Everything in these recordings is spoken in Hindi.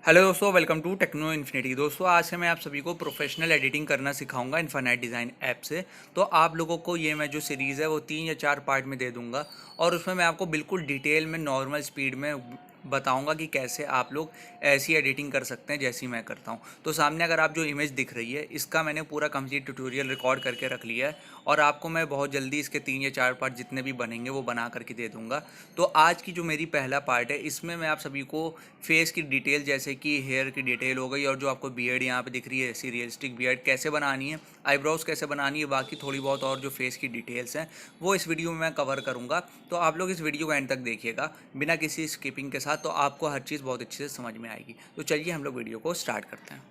हेलो दोस्तों, वेलकम टू टेक्नो इन्फिनिटी। दोस्तों, आज से मैं आप सभी को प्रोफेशनल एडिटिंग करना सिखाऊंगा इन्फिनिट डिज़ाइन ऐप से। तो आप लोगों को ये मैं जो सीरीज़ है वो 3 या 4 पार्ट में दे दूंगा और उसमें मैं आपको बिल्कुल डिटेल में नॉर्मल स्पीड में बताऊंगा कि कैसे आप लोग ऐसी एडिटिंग कर सकते हैं जैसी मैं करता हूं। तो सामने अगर आप जो इमेज दिख रही है, इसका मैंने पूरा कंप्लीट ट्यूटोरियल रिकॉर्ड करके रख लिया है और आपको मैं बहुत जल्दी इसके 3 या 4 पार्ट जितने भी बनेंगे वो बना करके दे दूंगा। तो आज की जो मेरी पहला पार्ट है, इसमें मैं आप सभी को फेस की डिटेल जैसे कि हेयर की डिटेल हो गई और जो आपको बियर्ड यहाँ पे दिख रही है, ऐसी रियलिस्टिक बियर्ड कैसे बनानी है, आईब्रोज कैसे बनानी है, बाकी थोड़ी बहुत और जो फेस की डिटेल्स हैं वो इस वीडियो में मैं कवर करूँगा। तो आप लोग इस वीडियो को एंड तक देखिएगा बिना किसी स्किपिंग के साथ, तो आपको हर चीज़ बहुत अच्छे से समझ में आएगी। तो चलिए हम लोग वीडियो को स्टार्ट करते हैं।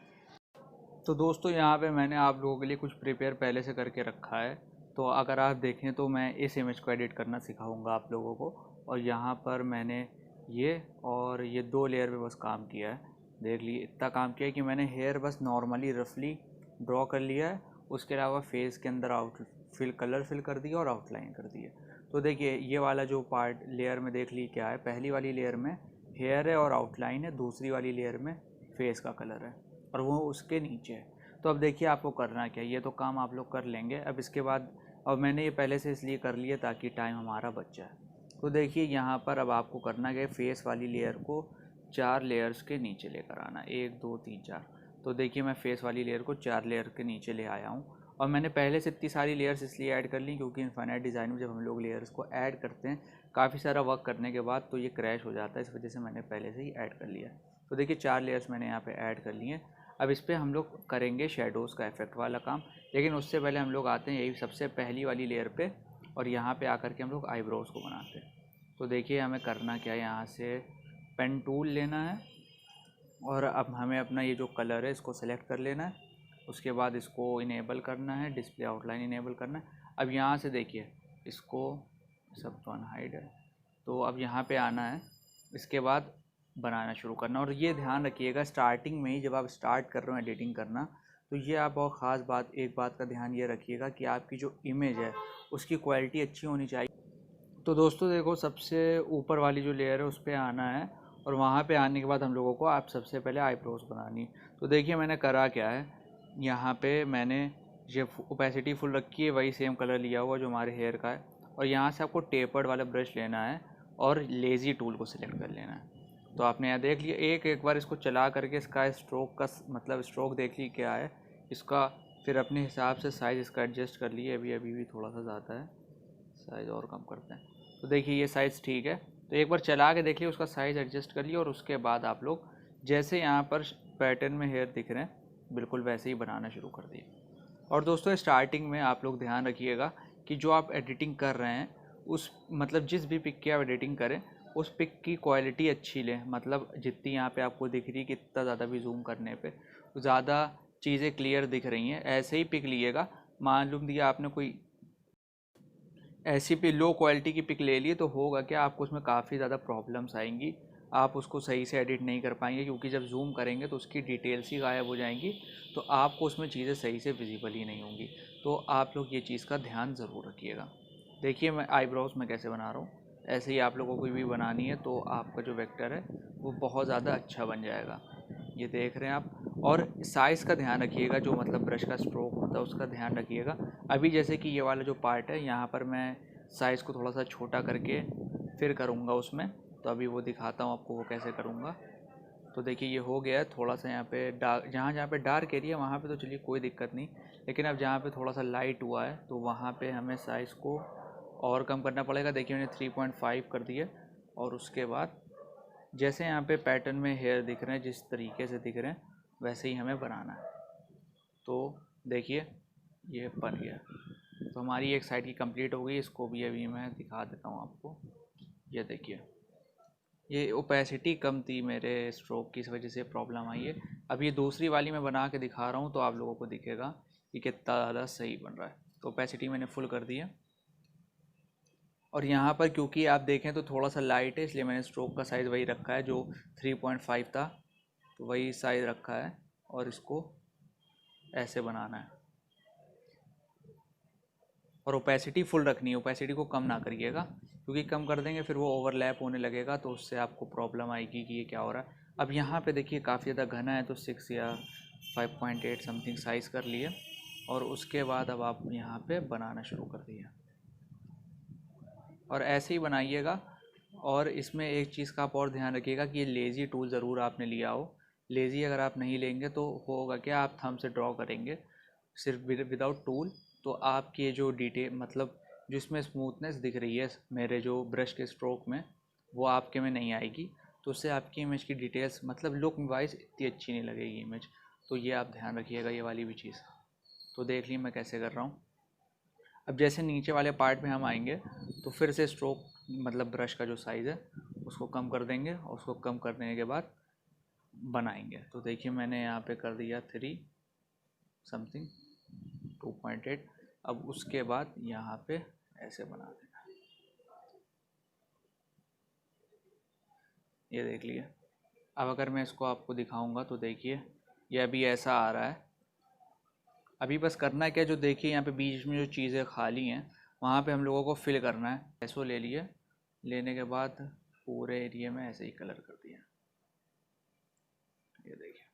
तो दोस्तों, यहाँ पे मैंने आप लोगों के लिए कुछ प्रिपेयर पहले से करके रखा है। तो अगर आप देखें तो मैं इस इमेज को एडिट करना सिखाऊंगा आप लोगों को। और यहाँ पर मैंने ये और ये 2 लेयर पे बस काम किया है। देख लिए इतना काम किया है कि मैंने हेयर बस नॉर्मली रफली ड्रॉ कर लिया है। उसके अलावा फेस के अंदर कलर फिल कर दिया और आउटलाइन कर दिया। तो देखिए, ये वाला जो पार्ट लेयर में देख ली क्या है, पहली वाली लेयर में हेयर है और आउटलाइन है, दूसरी वाली लेयर में फेस का कलर है और वो उसके नीचे है। तो अब देखिए आपको करना क्या है, ये तो काम आप लोग कर लेंगे। अब इसके बाद अब मैंने ये पहले से इसलिए कर लिया ताकि टाइम हमारा बच जाए। तो देखिए यहाँ पर अब आपको करना क्या है, फेस वाली लेयर को 4 लेयर्स के नीचे लेकर आना, 1 2 3 4। तो देखिए मैं फेस वाली लेयर को 4 लेयर के नीचे ले आया हूँ। और मैंने पहले से इतनी सारी लेयर्स इसलिए ऐड कर ली क्योंकि इनफाइनाइट डिज़ाइन में जब हम लोग लेयर्स को ऐड करते हैं काफ़ी सारा वर्क करने के बाद तो ये क्रैश हो जाता है, इस वजह से मैंने पहले से ही ऐड कर लिया। तो देखिए 4 लेयर्स मैंने यहाँ पे ऐड कर लिए। अब इस पर हम लोग करेंगे शेडोज़ का इफेक्ट वाला काम, लेकिन उससे पहले हम लोग आते हैं यही सबसे पहली वाली लेयर पे और यहाँ पे आकर के हम लोग आईब्रोज़ को बनाते हैं। तो देखिए हमें करना क्या है, यहाँ से पेन टूल लेना है और अब हमें अपना ये जो कलर है इसको सेलेक्ट कर लेना है। उसके बाद इसको इनेबल करना है, डिस्प्ले आउटलाइन इनेबल करना है। अब यहाँ से देखिए इसको, सब तो अनहाइड है, तो अब यहाँ पे आना है। इसके बाद बनाना शुरू करना। और ये ध्यान रखिएगा स्टार्टिंग में ही जब आप स्टार्ट कर रहे हो एडिटिंग करना, तो ये आप बहुत ख़ास बात, एक बात का ध्यान ये रखिएगा कि आपकी जो इमेज है उसकी क्वालिटी अच्छी होनी चाहिए। तो दोस्तों देखो, सबसे ऊपर वाली जो लेयर है उस पर आना है और वहाँ पे आने के बाद हम लोगों को आप सबसे पहले आईब्रोज बनानी। तो देखिए मैंने करा क्या है, यहाँ पे मैंने ये ओपेसिटी फुल रखी है, वही सेम कलर लिया हुआ जो हमारे हेयर का है। और यहाँ से आपको टेपर्ड वाला ब्रश लेना है और लेज़ी टूल को सिलेक्ट कर लेना है। तो आपने यहाँ देख लिया, एक बार इसको चला करके इसका स्ट्रोक का मतलब स्ट्रोक देख ली क्या है इसका। फिर अपने हिसाब से साइज़ इसका एडजस्ट कर लिए, अभी अभी भी थोड़ा सा ज़्यादा है, साइज़ और कम करते हैं। तो देखिए ये साइज़ ठीक है। तो एक बार चला के देख लिया, उसका साइज़ एडजस्ट कर लिया और उसके बाद आप लोग जैसे यहाँ पर पैटर्न में हेयर दिख रहे हैं बिल्कुल वैसे ही बनाना शुरू कर दिए। और दोस्तों स्टार्टिंग में आप लोग ध्यान रखिएगा कि जो आप एडिटिंग कर रहे हैं उस मतलब जिस भी पिक की आप एडिटिंग करें उस पिक की क्वालिटी अच्छी लें। मतलब जितनी यहाँ पे आपको दिख रही है कि इतना ज़्यादा भी जूम करने पे ज़्यादा चीज़ें क्लियर दिख रही हैं, ऐसे ही पिक लिएगा। मालूम दिया आपने कोई ऐसी भी लो क्वालिटी की पिक ले लिए तो होगा क्या, आपको उसमें काफ़ी ज़्यादा प्रॉब्लम्स आएंगी। आप उसको सही से एडिट नहीं कर पाएंगे क्योंकि जब जूम करेंगे तो उसकी डिटेल्स ही गायब हो जाएंगी, तो आपको उसमें चीज़ें सही से विजिबल ही नहीं होंगी। तो आप लोग ये चीज़ का ध्यान ज़रूर रखिएगा। देखिए मैं आईब्रोज में कैसे बना रहा हूँ, ऐसे ही आप लोगों को भी बनानी है तो आपका जो वेक्टर है वो बहुत ज़्यादा अच्छा बन जाएगा। ये देख रहे हैं आप। और साइज़ का ध्यान रखिएगा, जो मतलब ब्रश का स्ट्रोक होता है उसका ध्यान रखिएगा। अभी जैसे कि ये वाला जो पार्ट है यहाँ पर मैं साइज़ को थोड़ा सा छोटा करके फिर करूँगा उसमें। तो अभी वो दिखाता हूँ आपको वो कैसे करूँगा। तो देखिए ये हो गया है थोड़ा सा यहाँ पे डार्क, जहाँ जहाँ पे डार्क एरिया वहाँ पे तो चलिए कोई दिक्कत नहीं, लेकिन अब जहाँ पे थोड़ा सा लाइट हुआ है तो वहाँ पे हमें साइज़ को और कम करना पड़ेगा। देखिए मैंने 3.5 कर दिया। और उसके बाद जैसे यहाँ पे पैटर्न में हेयर दिख रहे हैं जिस तरीके से दिख रहे हैं वैसे ही हमें बनाना है। तो देखिए ये बन गया। तो हमारी एक साइड की कंप्लीट हो गई, इसको भी अभी मैं दिखा देता हूँ आपको। ये देखिए ये ओपेसिटी कम थी मेरे स्ट्रोक की, इस वजह से प्रॉब्लम आई है। अब ये दूसरी वाली मैं बना के दिखा रहा हूँ तो आप लोगों को दिखेगा कि कितना ज़्यादा सही बन रहा है। तो ओपेसिटी मैंने फुल कर दी है। और यहाँ पर क्योंकि आप देखें तो थोड़ा सा लाइट है इसलिए मैंने स्ट्रोक का साइज़ वही रखा है जो 3.5 था, तो वही साइज़ रखा है। और इसको ऐसे बनाना है और ओपेसिटी फुल रखनी है, ओपेसिटी को कम ना करिएगा क्योंकि कम कर देंगे फिर वो ओवरलैप होने लगेगा तो उससे आपको प्रॉब्लम आएगी कि ये क्या हो रहा है। अब यहाँ पे देखिए काफ़ी ज़्यादा घना है तो 6 या 5.8 समथिंग साइज़ कर लिए और उसके बाद अब आप यहाँ पे बनाना शुरू कर दिए और ऐसे ही बनाइएगा। और इसमें एक चीज़ का आप और ध्यान रखिएगा कि ये लेज़ी टूल ज़रूर आपने लिया हो। लेज़ी अगर आप नहीं लेंगे तो होगा क्या, आप थंब से ड्रॉ करेंगे सिर्फ विदाउट टूल, तो आपकी जो डिटेल मतलब जो इसमें स्मूथनेस दिख रही है मेरे जो ब्रश के स्ट्रोक में, वो आपके में नहीं आएगी। तो उससे आपकी इमेज की डिटेल्स मतलब लुक वाइज इतनी अच्छी नहीं लगेगी इमेज। तो ये आप ध्यान रखिएगा ये वाली भी चीज़। तो देख लीजिए मैं कैसे कर रहा हूँ। अब जैसे नीचे वाले पार्ट में हम आएंगे तो फिर से स्ट्रोक मतलब ब्रश का जो साइज़ है उसको कम कर देंगे और उसको कम कर देने के बाद बनाएंगे। तो देखिए मैंने यहाँ पे कर दिया 3 समथिंग 2.8। अब उसके बाद यहाँ पे ऐसे बना देना, ये देख लिए। अब अगर मैं इसको आपको दिखाऊंगा तो देखिए ये अभी ऐसा आ रहा है। अभी बस करना क्या, जो देखिए यहाँ पे बीच में जो चीज़ें खाली हैं वहाँ पे हम लोगों को फिल करना है। ऐसो ले लिए, लेने के बाद पूरे एरिया में ऐसे ही कलर कर दिया, ये देखिए।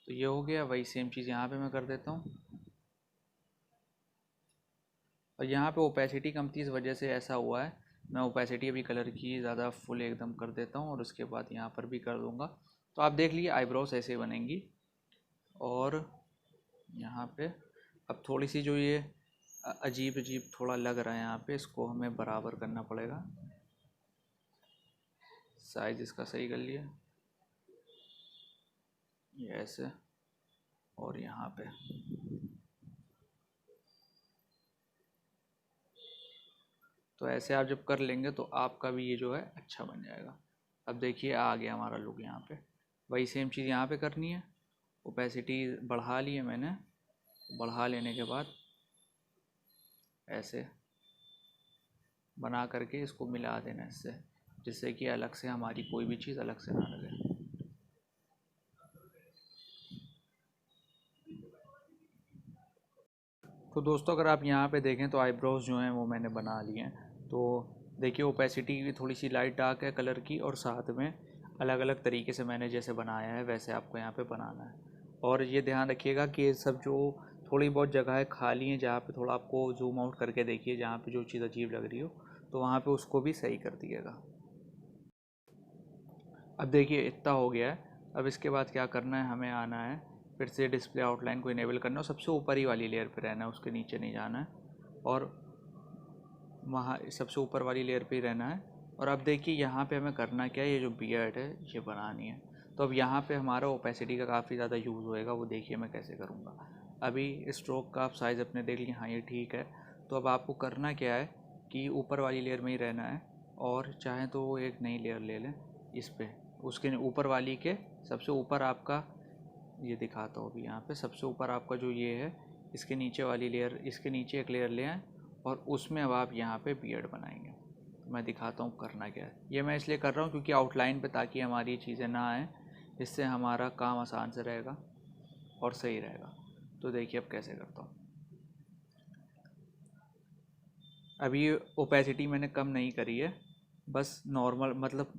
तो ये हो गया। वही सेम चीज़ यहाँ पे मैं कर देता हूँ और यहाँ पे ओपेसिटी कम थी इस वजह से ऐसा हुआ है। मैं ओपेसिटी अभी कलर की ज़्यादा फुल एकदम कर देता हूँ और उसके बाद यहाँ पर भी कर दूँगा। तो आप देख लीजिए आईब्रोज ऐसे बनेंगी। और यहाँ पे अब थोड़ी सी जो ये अजीब अजीब थोड़ा लग रहा है यहाँ पे, इसको हमें बराबर करना पड़ेगा। साइज़ इसका सही कर लिया, ये ऐसे और यहाँ पे। तो ऐसे आप जब कर लेंगे तो आपका भी ये जो है अच्छा बन जाएगा। अब देखिए आ गया हमारा लुक यहाँ पे। वही सेम चीज़ यहाँ पे करनी है। ओपेसिटी बढ़ा ली है मैंने, बढ़ा लेने के बाद ऐसे बना करके इसको मिला देना इससे, जिससे कि अलग से हमारी कोई भी चीज़ अलग से ना लगे। तो दोस्तों अगर आप यहाँ पे देखें तो आईब्रोज जो हैं वो मैंने बना लिए हैं। तो देखिए ओपेसिटी भी थोड़ी सी लाइट डार्क है कलर की, और साथ में अलग अलग तरीके से मैंने जैसे बनाया है वैसे आपको यहाँ पे बनाना है। और ये ध्यान रखिएगा कि ये सब जो थोड़ी बहुत जगह खाली हैं जहाँ पे थोड़ा आपको जूम आउट करके देखिए, जहाँ पे जो चीज़ अजीब लग रही हो तो वहाँ पे उसको भी सही कर दिएगा। अब देखिए इतना हो गया है। अब इसके बाद क्या करना है, हमें आना है फिर से डिस्प्ले आउटलाइन को इनेबल करना है, सबसे ऊपर ही वाली लेयर पे रहना है, उसके नीचे नहीं जाना है। और वहाँ सबसे ऊपर वाली लेयर पे ही रहना है। और अब देखिए यहाँ पे हमें करना क्या है, ये जो बियर्ड है ये बनानी है। तो अब यहाँ पे हमारा ओपेसिटी का काफ़ी ज़्यादा यूज़ होएगा, वो देखिए मैं कैसे करूँगा। अभी स्ट्रोक का आप साइज़ अपने देख लिए, हाँ ये ठीक है। तो अब आपको करना क्या है कि ऊपर वाली लेयर में ही रहना है, और चाहें तो वो एक नई लेयर ले लें इस पर, उसके ऊपर वाली के सबसे ऊपर आपका ये दिखाता हूँ अभी यहाँ पे सबसे ऊपर आपका जो ये है इसके नीचे वाली लेयर, इसके नीचे एक लेयर ले आएँ और उसमें अब आप यहाँ पे बियर्ड बनाएंगे। तो मैं दिखाता हूँ करना क्या है। ये मैं इसलिए कर रहा हूँ क्योंकि आउटलाइन पे, ताकि हमारी चीज़ें ना आएँ, इससे हमारा काम आसान से रहेगा और सही रहेगा। तो देखिए अब कैसे करता हूँ। अभी ओपेसिटी मैंने कम नहीं करी है, बस नॉर्मल मतलब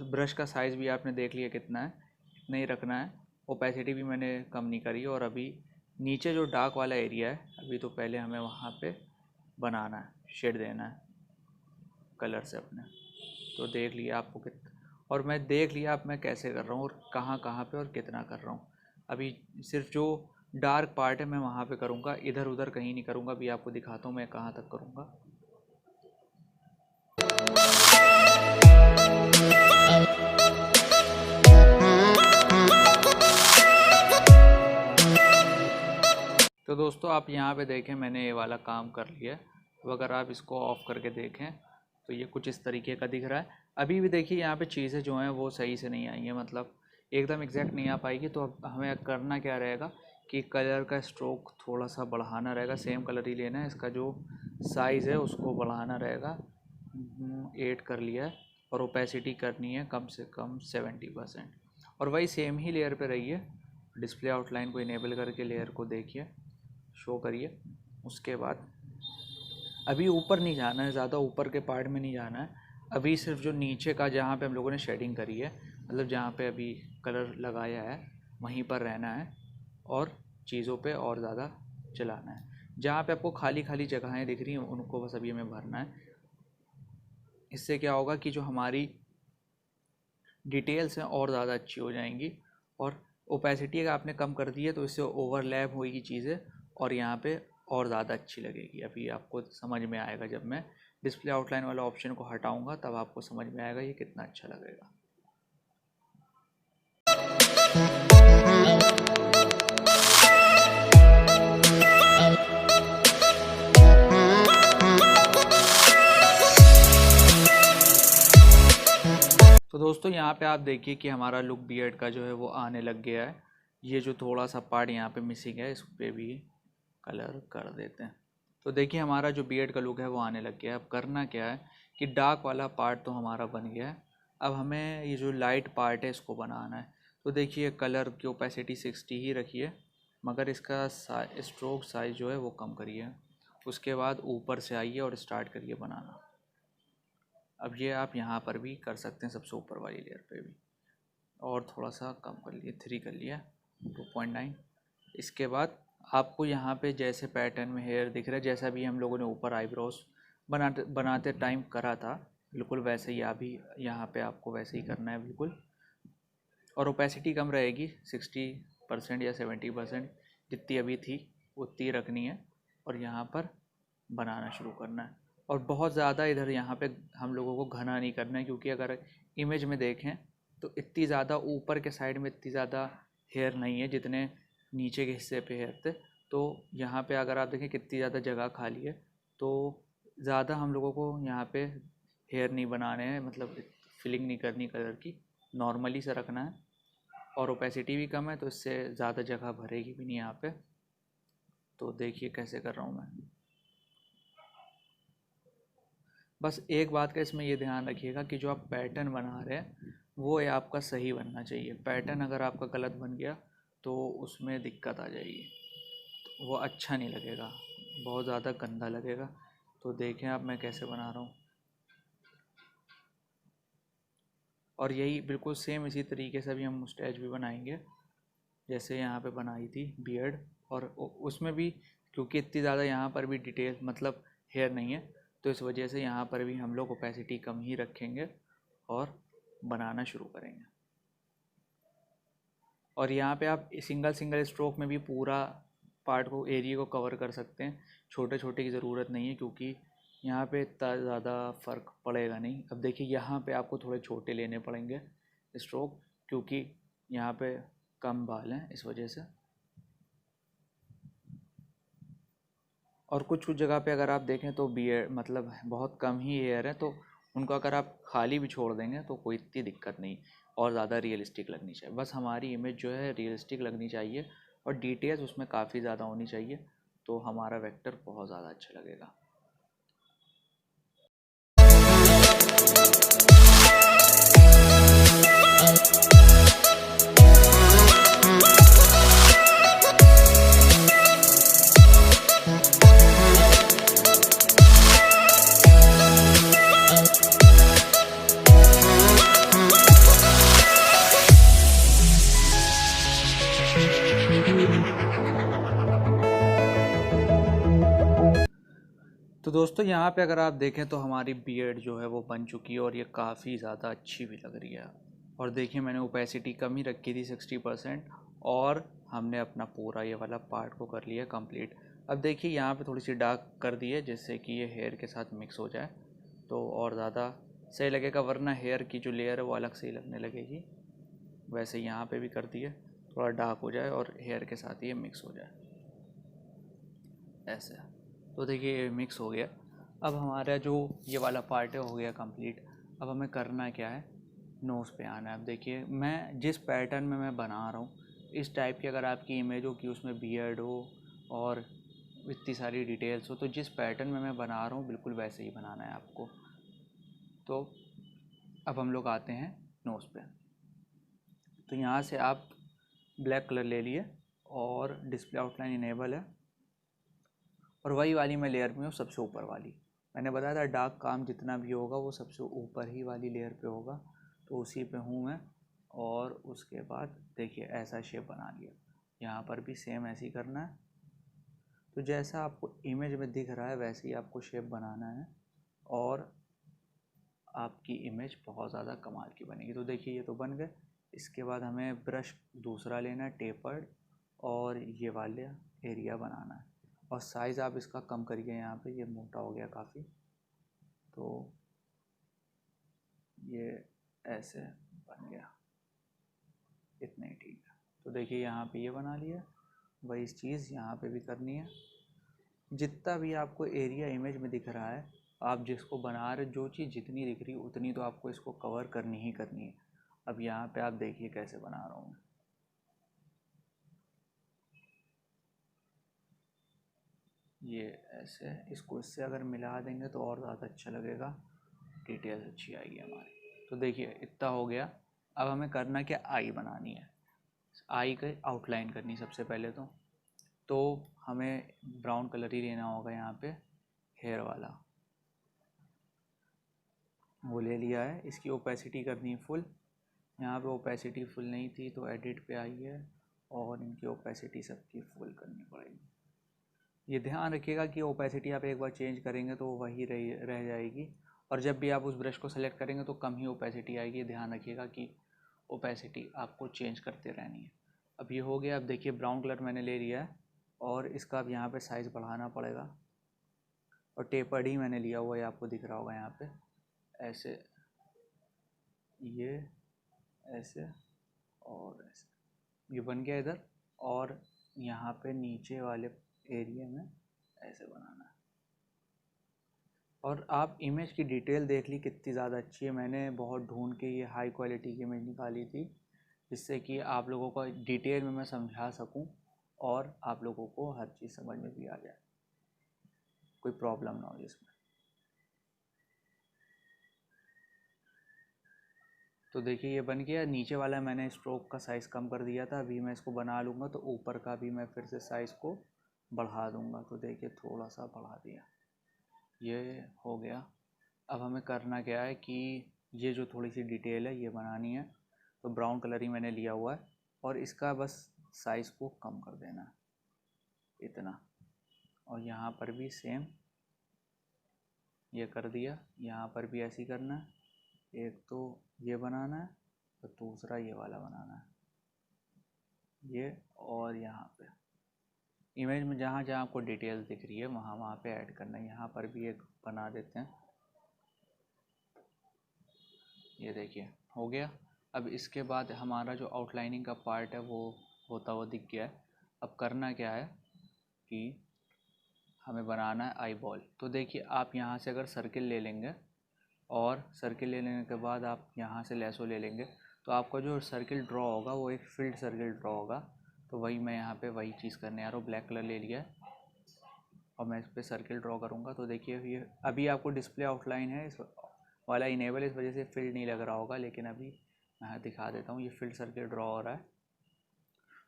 ब्रश का साइज़ भी आपने देख लिया कितना है, इतना ही रखना है। ओपेसिटी भी मैंने कम नहीं करी। और अभी नीचे जो डार्क वाला एरिया है अभी तो पहले हमें वहाँ पे बनाना है, शेड देना है कलर से अपने। तो देख लिया आपको और मैं देख लिया अब मैं कैसे कर रहा हूँ और कहाँ कहाँ पे और कितना कर रहा हूँ। अभी सिर्फ जो डार्क पार्ट है मैं वहाँ पे करूँगा, इधर उधर कहीं नहीं करूँगा। अभी आपको दिखाता हूँ मैं कहाँ तक करूँगा। तो दोस्तों आप यहाँ पे देखें मैंने ये वाला काम कर लिया है। तो अगर आप इसको ऑफ़ करके देखें तो ये कुछ इस तरीके का दिख रहा है। अभी भी देखिए यहाँ पे चीज़ें जो हैं वो सही से नहीं आई हैं, मतलब एकदम एग्जैक्ट नहीं आ पाएगी। तो अब हमें करना क्या रहेगा कि कलर का स्ट्रोक थोड़ा सा बढ़ाना रहेगा, सेम कलर ही लेना है, इसका जो साइज़ है उसको बढ़ाना रहेगा। 8 कर लिया है और ओपेसिटी करनी है कम से कम 70%। और वही सेम ही लेयर पे रहिए, डिस्प्ले आउटलाइन को इनेबल करके लेयर को देखिए, शो करिए। उसके बाद अभी ऊपर नहीं जाना है, ज़्यादा ऊपर के पार्ट में नहीं जाना है। अभी सिर्फ जो नीचे का जहाँ पे हम लोगों ने शेडिंग करी है मतलब जहाँ पे अभी कलर लगाया है वहीं पर रहना है और चीज़ों पे और ज़्यादा चलाना है। जहाँ पे आपको खाली खाली जगहें दिख रही हैं उनको बस अभी हमें भरना है। इससे क्या होगा कि जो हमारी डिटेल्स हैं और ज़्यादा अच्छी हो जाएंगी। और ओपेसिटी अगर आपने कम कर दी है तो इससे ओवरलैप होगी चीज़ें और यहाँ पे और ज़्यादा अच्छी लगेगी। अभी आपको समझ में आएगा, जब मैं डिस्प्ले आउटलाइन वाला ऑप्शन को हटाऊंगा तब आपको समझ में आएगा ये कितना अच्छा लगेगा। तो दोस्तों यहाँ पे आप देखिए कि हमारा लुक बियर्ड का जो है वो आने लग गया है। ये जो थोड़ा सा पार्ट यहाँ पे मिसिंग है इस पर भी कलर कर देते हैं। तो देखिए हमारा जो बियर्ड का लुक है वो आने लग गया है। अब करना क्या है कि डार्क वाला पार्ट तो हमारा बन गया है, अब हमें ये जो लाइट पार्ट है इसको बनाना है। तो देखिए कलर की ओपेसिटी 60 ही रखिए, मगर इसका स्ट्रोक साइज़ जो है वो कम करिए। उसके बाद ऊपर से आइए और स्टार्ट करिए बनाना। अब ये आप यहाँ पर भी कर सकते हैं, सबसे ऊपर वाली लेयर पे भी, और थोड़ा सा कम कर लिए, 3 कर लिया, 2.9। इसके बाद आपको यहाँ पे जैसे पैटर्न में हेयर दिख रहा है, जैसा भी हम लोगों ने ऊपर आईब्रोज बनाते टाइम करा था, बिल्कुल वैसे ही अभी यहाँ पे आपको वैसे ही करना है बिल्कुल। और ओपेसिटी कम रहेगी, 60% या 70%, जितनी अभी थी उतनी रखनी है और यहाँ पर बनाना शुरू करना है। और बहुत ज़्यादा इधर यहाँ पे हम लोगों को घना नहीं करना है, क्योंकि अगर इमेज में देखें तो इतनी ज़्यादा ऊपर के साइड में इतनी ज़्यादा हेयर नहीं है जितने नीचे के हिस्से पे हेयर थे। तो यहाँ पे अगर आप देखें कितनी ज़्यादा जगह खाली है, तो ज़्यादा हम लोगों को यहाँ पे हेयर नहीं बनाने हैं, मतलब फिलिंग नहीं करनी कलर की, नॉर्मली से रखना है। और ओपेसिटी भी कम है तो इससे ज़्यादा जगह भरेगी भी नहीं यहाँ पे। तो देखिए कैसे कर रहा हूँ मैं। बस एक बात का इसमें ये ध्यान रखिएगा कि जो आप पैटर्न बना रहे हैं वो आपका सही बनना चाहिए। पैटर्न अगर आपका गलत बन गया तो उसमें दिक्कत आ जाएगी, तो वो अच्छा नहीं लगेगा, बहुत ज़्यादा गंदा लगेगा। तो देखें आप मैं कैसे बना रहा हूँ। और यही बिल्कुल सेम इसी तरीके से भी हम मुस्टैच भी बनाएंगे जैसे यहाँ पे बनाई थी बियर्ड। और उसमें भी क्योंकि इतनी ज़्यादा यहाँ पर भी डिटेल मतलब हेयर नहीं है, तो इस वजह से यहाँ पर भी हम लोग ओपेसिटी कम ही रखेंगे और बनाना शुरू करेंगे। और यहाँ पे आप सिंगल सिंगल स्ट्रोक में भी पूरा पार्ट को, एरिया को कवर कर सकते हैं। छोटे छोटे की ज़रूरत नहीं है, क्योंकि यहाँ पे इतना ज़्यादा फ़र्क पड़ेगा नहीं। अब देखिए यहाँ पे आपको थोड़े छोटे लेने पड़ेंगे स्ट्रोक, क्योंकि यहाँ पे कम बाल हैं इस वजह से। और कुछ कुछ जगह पे अगर आप देखें तो बियर मतलब बहुत कम ही हेयर है, तो उनको अगर आप खाली भी छोड़ देंगे तो कोई इतनी दिक्कत नहीं। और ज़्यादा रियलिस्टिक लगनी चाहिए, बस हमारी इमेज जो है रियलिस्टिक लगनी चाहिए और डिटेल्स उसमें काफ़ी ज़्यादा होनी चाहिए, तो हमारा वेक्टर बहुत ज़्यादा अच्छा लगेगा। तो दोस्तों यहाँ पे अगर आप देखें तो हमारी बियर्ड जो है वो बन चुकी है और ये काफ़ी ज़्यादा अच्छी भी लग रही है। और देखिए मैंने ओपेसिटी कम ही रखी थी 60%, और हमने अपना पूरा ये वाला पार्ट को कर लिया कंप्लीट। अब देखिए यहाँ पे थोड़ी सी डार्क कर दी है जिससे कि ये हेयर के साथ मिक्स हो जाए तो और ज़्यादा सही लगेगा, वरना हेयर की जो लेयर है वो अलग से ही लगने लगेगी। वैसे यहाँ पे भी कर दिए, थोड़ा डार्क हो जाए और हेयर के साथ ये मिक्स हो जाए ऐसे। तो देखिए ये मिक्स हो गया। अब हमारा जो ये वाला पार्ट है हो गया कंप्लीट। अब हमें करना क्या है, नोज़ पे आना है। अब देखिए मैं जिस पैटर्न में मैं बना रहा हूँ इस टाइप की अगर आपकी इमेज हो कि उसमें बियर्ड हो और इतनी सारी डिटेल्स हो, तो जिस पैटर्न में मैं बना रहा हूँ बिल्कुल वैसे ही बनाना है आपको। तो अब हम लोग आते हैं नोज़ पे। तो यहाँ से आप ब्लैक कलर ले लिए और डिस्प्ले आउटलाइन इनेबल है, और वही वाली मैं लेयर में हूँ, सबसे ऊपर वाली। मैंने बताया था डार्क काम जितना भी होगा वो सबसे ऊपर ही वाली लेयर पे होगा, तो उसी पे हूँ मैं। और उसके बाद देखिए ऐसा शेप बना लिया। यहाँ पर भी सेम ऐसे ही करना है। तो जैसा आपको इमेज में दिख रहा है वैसे ही आपको शेप बनाना है और आपकी इमेज बहुत ज़्यादा कमाल की बनेगी। तो देखिए ये तो बन गए। इसके बाद हमें ब्रश दूसरा लेना है टेपर्ड और ये वाले एरिया बनाना है और साइज़ आप इसका कम करिए। यहाँ पे ये मोटा हो गया काफ़ी, तो ये ऐसे बन गया, इतना ही ठीक है। तो देखिए यहाँ पे ये बना लिया। वही चीज़ यहाँ पे भी करनी है। जितना भी आपको एरिया इमेज में दिख रहा है, आप जिसको बना रहे, जो चीज़ जितनी दिख रही है उतनी तो आपको इसको कवर करनी ही करनी है। अब यहाँ पे आप देखिए कैसे बना रहा हूँ। ये ऐसे, इसको इससे अगर मिला देंगे तो और ज़्यादा अच्छा लगेगा, डिटेल्स अच्छी आएगी हमारी। तो देखिए इतना हो गया। अब हमें करना क्या, आई बनानी है। आई का आउटलाइन करनी सबसे पहले तो हमें ब्राउन कलर ही लेना होगा। यहाँ पे हेयर वाला वो ले लिया है। इसकी ओपेसिटी करनी है फुल। यहाँ पे ओपेसिटी फुल नहीं थी तो एडिट पे आई है और इनकी ओपेसिटी सबकी फुल करनी पड़ेगी। ये ध्यान रखिएगा कि ओपेसिटी आप एक बार चेंज करेंगे तो वही रह जाएगी और जब भी आप उस ब्रश को सेलेक्ट करेंगे तो कम ही ओपेसिटी आएगी। ध्यान रखिएगा कि ओपेसिटी आपको चेंज करते रहनी है। अब ये हो गया। अब देखिए ब्राउन कलर मैंने ले लिया है और इसका अब यहाँ पे साइज़ बढ़ाना पड़ेगा और टेपर्ड ही मैंने लिया हुआ है, आपको दिख रहा होगा यहाँ पे ऐसे, ये ऐसे और ऐसे, ये बन गया इधर। और यहाँ पे नीचे वाले एरिया में ऐसे बनाना है। और आप इमेज की डिटेल देख ली कितनी ज़्यादा अच्छी है। मैंने बहुत ढूंढ के ये हाई क्वालिटी की इमेज निकाली थी जिससे कि आप लोगों को डिटेल में मैं समझा सकूं और आप लोगों को हर चीज़ समझ में भी आ जाए, कोई प्रॉब्लम ना हो इसमें। तो देखिए ये बन गया। नीचे वाला मैंने स्ट्रोक का साइज़ कम कर दिया था, अभी मैं इसको बना लूँगा तो ऊपर का भी मैं फिर से साइज़ को बढ़ा दूँगा। तो देखिए थोड़ा सा बढ़ा दिया, ये हो गया। अब हमें करना क्या है कि ये जो थोड़ी सी डिटेल है ये बनानी है। तो ब्राउन कलर ही मैंने लिया हुआ है और इसका बस साइज़ को कम कर देना है इतना। और यहाँ पर भी सेम ये कर दिया। यहाँ पर भी ऐसे ही करना है। एक तो ये बनाना है तो दूसरा ये वाला बनाना है, ये। और यहाँ पे इमेज में जहाँ जहाँ आपको डिटेल्स दिख रही है वहाँ वहाँ पे ऐड करना है। यहाँ पर भी एक बना देते हैं, ये देखिए हो गया। अब इसके बाद हमारा जो आउटलाइनिंग का पार्ट है वो होता हुआ दिख गया है। अब करना क्या है कि हमें बनाना है आई बॉल। तो देखिए आप यहाँ से अगर सर्किल ले लेंगे और सर्किल ले लेने के बाद आप यहाँ से लेसो ले लेंगे तो आपका जो सर्किल ड्रॉ होगा वो एक फील्ड सर्किल ड्रॉ होगा। तो वही मैं यहाँ पे वही चीज़ करने आ रहा हूँ। ब्लैक कलर ले लिया है और मैं इस पर सर्किल ड्रॉ करूँगा। तो देखिए ये अभी आपको डिस्प्ले आउटलाइन है इस वाला इनेबल, इस वजह से फील्ड नहीं लग रहा होगा, लेकिन अभी मैं दिखा देता हूँ। ये फील्ड सर्किल ड्रॉ हो रहा है।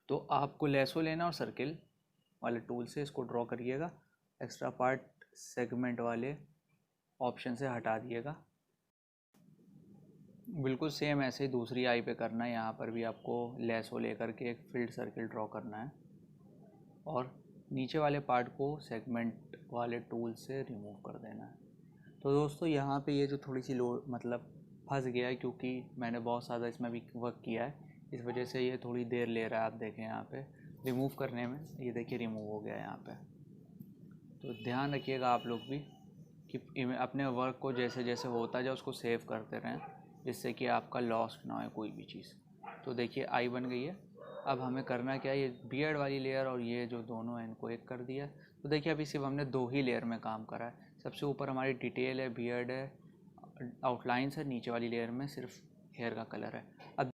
तो आपको लेसो लेना और सर्किल वाले टूल से इसको ड्रॉ करिएगा। एक्स्ट्रा पार्ट सेगमेंट वाले ऑप्शन से हटा दिएगा। बिल्कुल सेम ऐसे ही दूसरी आई पे करना है। यहाँ पर भी आपको लेसो लेकर के एक फील्ड सर्किल ड्रॉ करना है और नीचे वाले पार्ट को सेगमेंट वाले टूल से रिमूव कर देना है। तो दोस्तों यहाँ पे ये जो थोड़ी सी लो मतलब फंस गया है क्योंकि मैंने बहुत ज़्यादा इसमें भी वर्क किया है, इस वजह से ये थोड़ी देर ले रहा है। आप देखें यहाँ पे रिमूव करने में, ये देखिए रिमूव हो गया यहाँ पे। तो ध्यान रखिएगा आप लोग भी कि अपने वर्क को जैसे जैसे होता जाए उसको सेव करते रहें जिससे कि आपका लॉस्ट ना हो कोई भी चीज़। तो देखिए आई बन गई है। अब हमें करना क्या है, ये बियर्ड वाली लेयर और ये जो दोनों हैं इनको एक कर दिया। तो देखिए अभी सिर्फ हमने 2 ही लेयर में काम करा है। सबसे ऊपर हमारी डिटेल है, बियर्ड है, आउटलाइंस है, नीचे वाली लेयर में सिर्फ हेयर का कलर है। अब